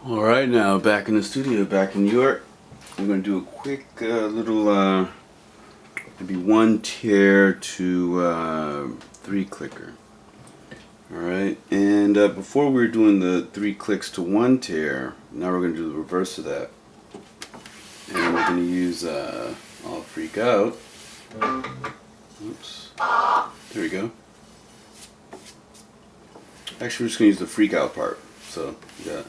Alright, now back in the studio, back in New York. I'm going to do a quick little maybe 1Tear to 3 clicker. Alright, and before we were doing the 3 clicks to 1Tear, now we're going to do the reverse of that. And we're going to use Ahh Freak Out. Oops. There we go. Actually, we're just going to use the freak out part. So, yeah.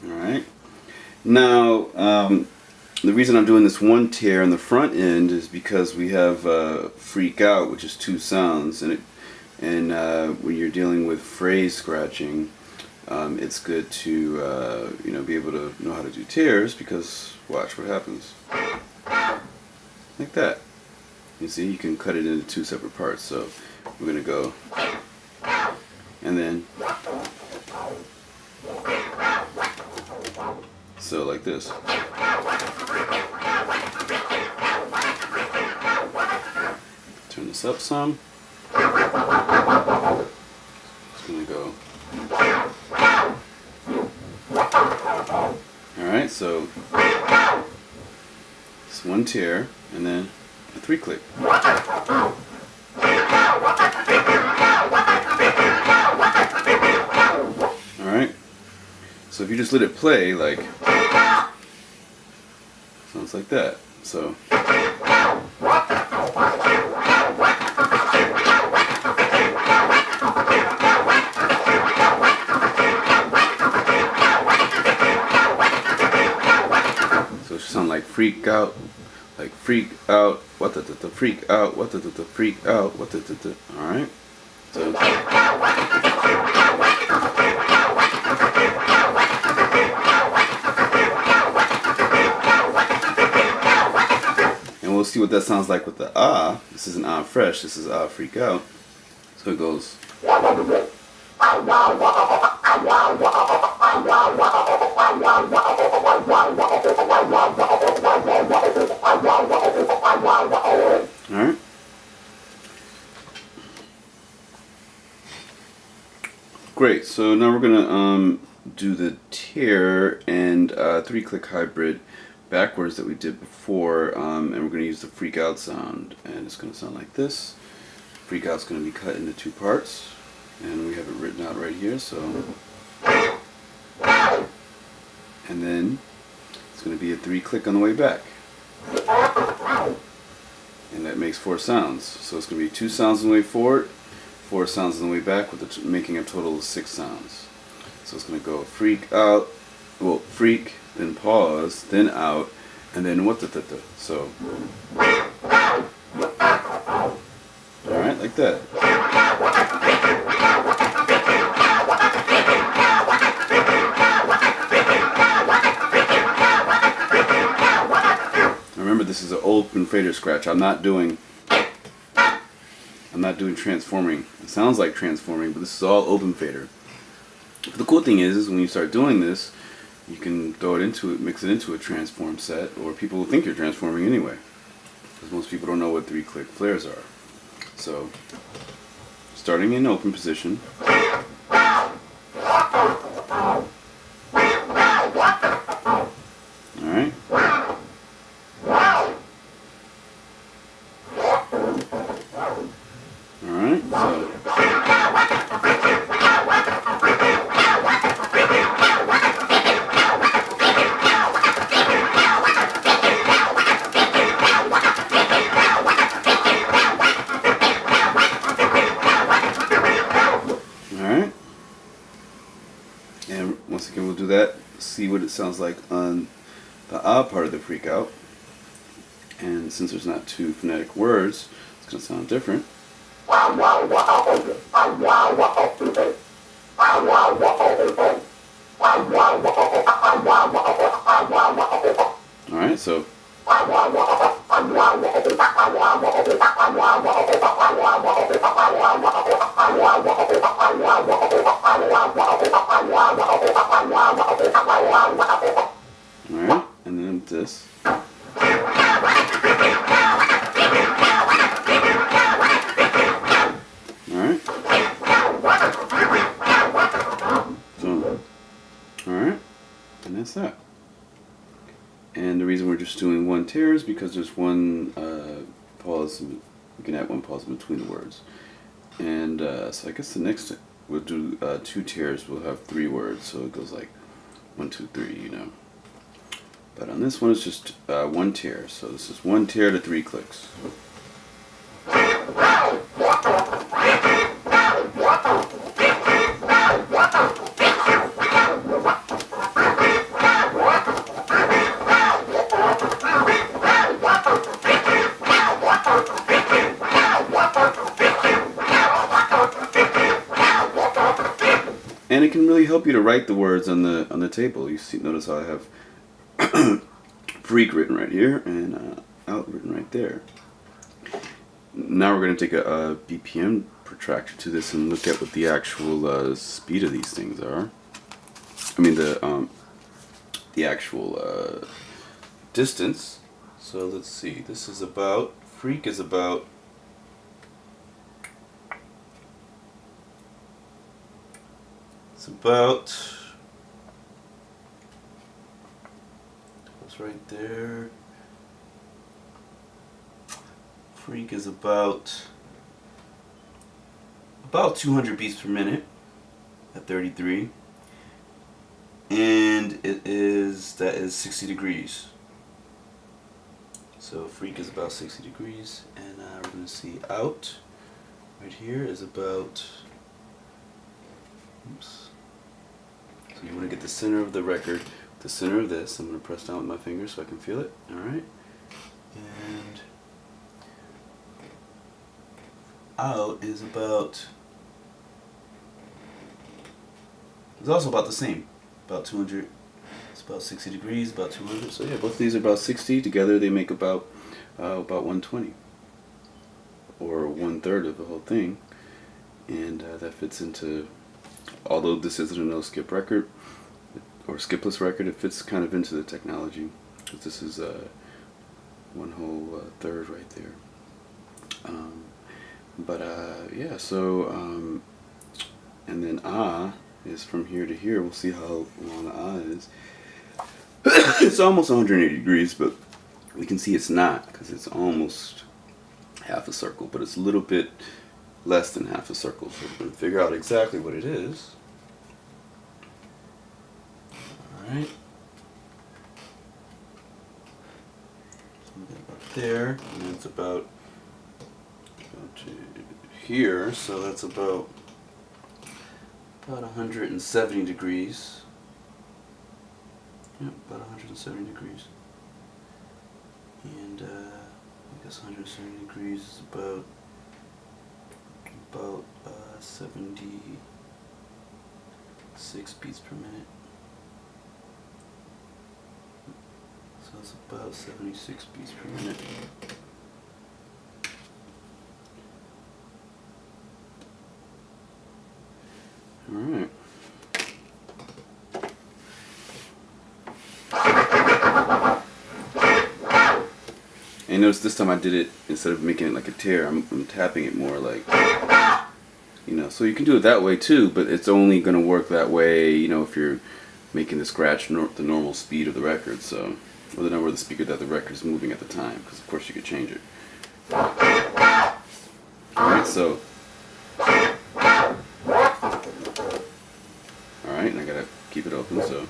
Alright. Now, the reason I'm doing this 1Tear on the front end is because we have freak out, which is 2 sounds, and when you're dealing with phrase scratching, it's good to be able to know how to do tears, because watch what happens. Like that. You see, you can cut it into 2 separate parts. So we're gonna go, and then so like this. Turn this up some. It's gonna go. Alright, so it's 1Tear and then a 3 click. Alright, so if you just let it play, like, sounds like that. So it should sound like freak out, what the freak out, what the freak out, what the. All right. So. And we'll see what that sounds like with the ah. This isn't ah fresh. This is ah freak out. So it goes. Alright. Great, so now we're gonna do the tear and 3 click hybrid backwards that we did before, and we're gonna use the freak out sound, and it's gonna sound like this. Freak out's gonna be cut into 2 parts, and we have it written out right here, so. And then it's gonna be a 3 click on the way back. And that makes 4 sounds. So it's going to be 2 sounds on the way forward, 4 sounds on the way back, with making a total of 6 sounds. So it's going to go freak out, well, freak, then pause, then out, and then what the. So, alright, like that. Remember, this is an open fader scratch. I'm not doing transforming. It sounds like transforming, but this is all open fader. But the cool thing is when you start doing this, you can throw it into it, mix it into a transform set, or people will think you're transforming anyway, because most people don't know what 3 click flares are. So, starting in open position. Alright. Alright, so. Alright. And once again, we'll do that, see what it sounds like on the ah part of the freak out. And since there's not 2 phonetic words, it's going to sound different. Alright, so. Alright, and then this. Alright. So. just doing 1 tears because there's one pause. You can add one pause in between the words. And so I guess the next we'll do 2 tears. We'll have 3 words, so it goes like 1, 2, 3, you know. But on this one, it's just 1 tear. So this is 1 tear to 3 clicks. And it can really help you to write the words on the table. You see, notice how I have freak written right here and out written right there. Now we're going to take a BPM protractor to this and look at what the actual speed of these things are. I mean the actual distance. So let's see. This is about freak is about. It's about, what's right there, freak is about 200 beats per minute at 33, and that is 60 degrees. So freak is about 60 degrees, and we're going to see out right here is about, oops. So you want to get the center of the record, the center of this. I'm going to press down with my fingers so I can feel it. Alright. And out is about, it's also about the same. About 200, it's about 60 degrees, about 200. So yeah, both of these are about 60. Together they make about 120. Or 1/3 of the whole thing. And that fits into, although this isn't a no-skip record or skipless record, it fits kind of into the technology because this is one whole third right there. Yeah, so and then ah is from here to here. We'll see how long ah is. It's almost 180 degrees, but we can see it's not because it's almost half a circle, but it's a little bit less than half a circle, so we're going to figure out exactly what it is. Alright. About there, and it's about to here, so that's about 170 degrees. Yep, about 170 degrees. And I guess 170 degrees is about 76 beats per minute. So that's about 76 beats per minute. Alright. And notice this time I did it, instead of making it like a tear, I'm tapping it more like, you know, so you can do it that way too, but it's only going to work that way, you know, if you're making the scratch the normal speed of the record, so, or the number of the speaker that the record is moving at the time, because of course you could change it. Alright, so, alright, and I gotta keep it open, so.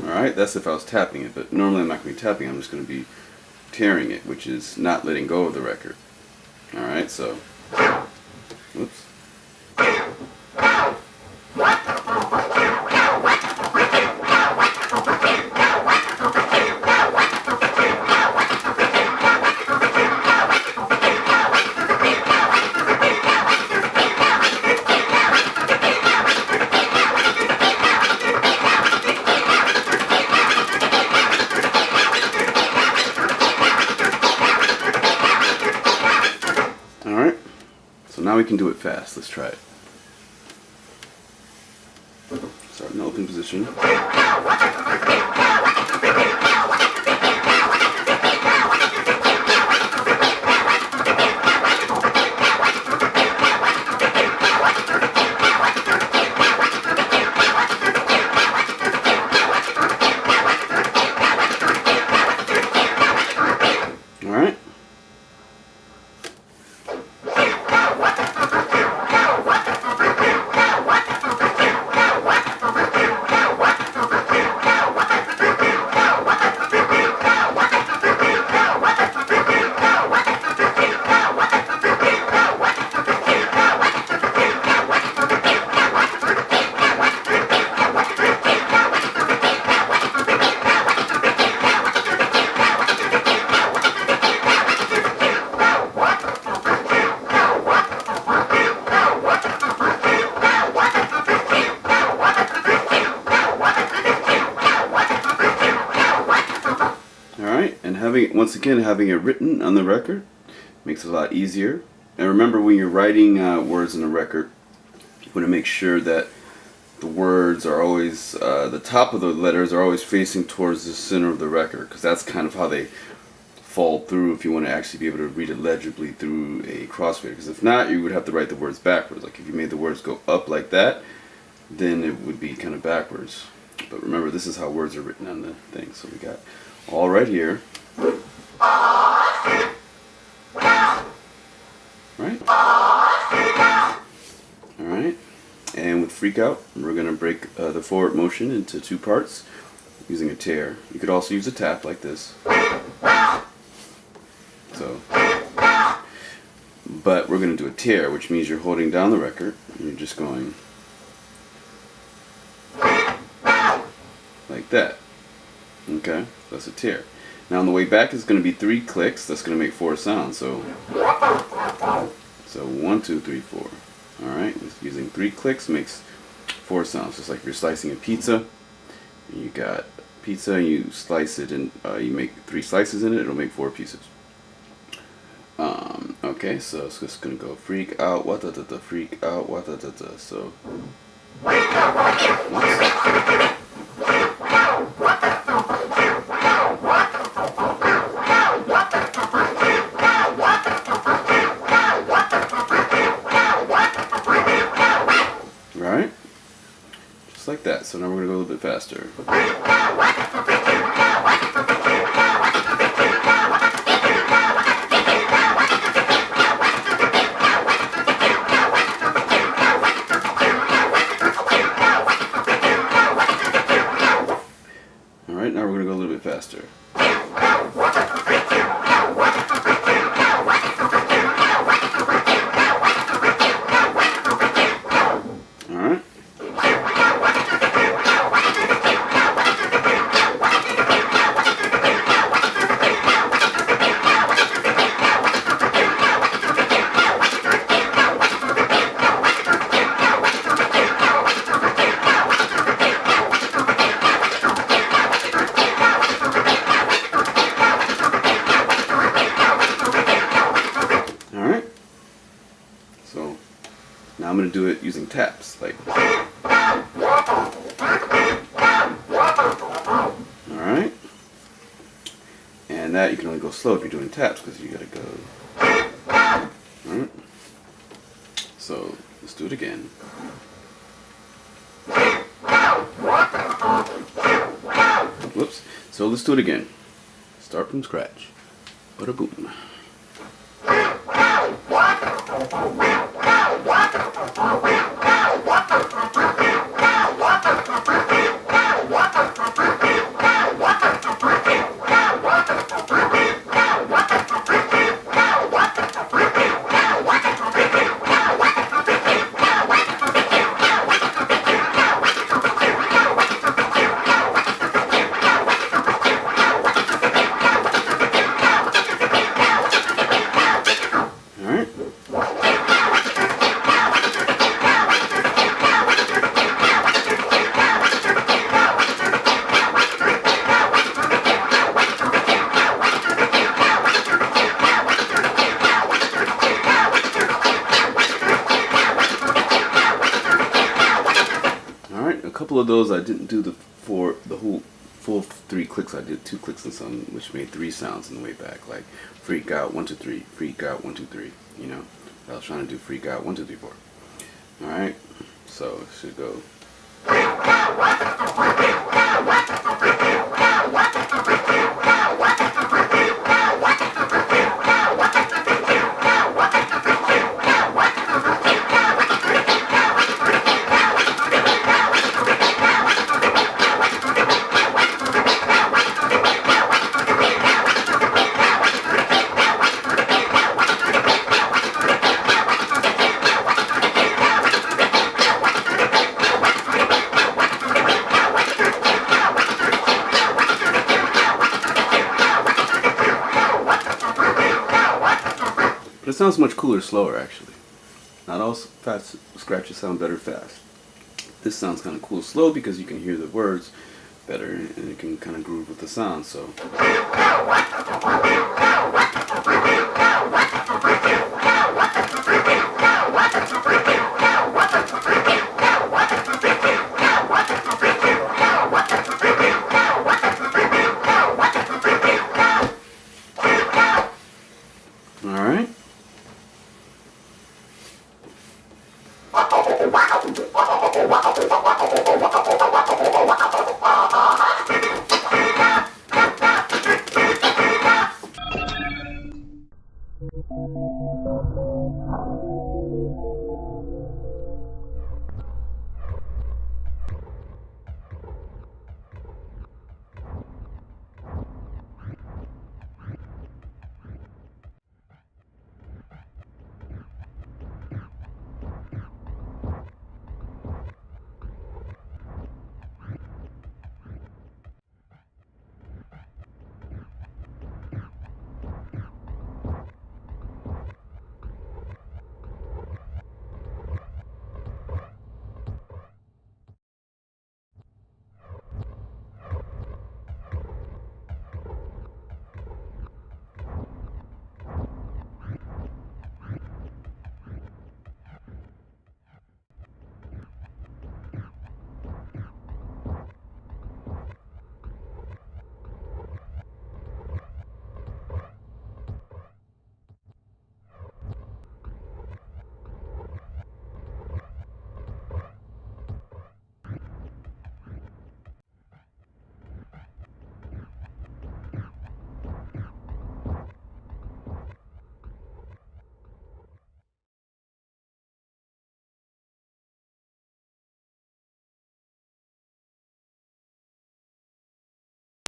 Alright, that's if I was tapping it, but normally I'm not going to be tapping, I'm just going to be tearing it, which is not letting go of the record. Alright, so, whoops. Alright, so now we can do it fast. Let's try it. Start in the open position. once again, having it written on the record makes it a lot easier. And remember, when you're writing words in a record, you want to make sure that the words are always, the top of the letters are always facing towards the center of the record, because that's kind of how they fall through if you want to actually be able to read it legibly through a crossfader. Because if not, you would have to write the words backwards. Like if you made the words go up like that, then it would be kind of backwards. But remember, this is how words are written on the thing. So we got all right here. Right? Alright. And with Freak Out, we're going to break the forward motion into two parts using a tear. You could also use a tap like this. So, but we're going to do a tear, which means you're holding down the record and you're just going like that. Okay, that's a tear. Now on the way back is going to be 3 clicks. That's going to make 4 sounds. So 1, 2, 3, 4. All right, using 3 clicks makes 4 sounds. Just like if you're slicing a pizza, and you got pizza and you slice it and you make 3 slices in it, it'll make 4 pieces. Okay, so it's just gonna go freak out, what da da da, freak out, what da da da. So. Right? Just like that. So now we're gonna go a little bit faster. Alright, now we're going to go a little bit faster. Alright. So now I'm going to do it using taps, like. Alright. And that you can only go slow if you're doing taps, because you got to go. Alright. So let's do it again. Whoops. So let's do it again. Start from scratch. Bada boom. A couple of those I didn't do the whole full 3 clicks. I did 2 clicks and some, which made 3 sounds on the way back, like freak out 1 2 3, freak out 1 2 3. You know, I was trying to do freak out 1 2 3 4. All right, so it should go. But it sounds much cooler slower, actually. Not all fast scratches sound better fast. This sounds kind of cool slow because you can hear the words, better, and it can kind of groove with the sound. So.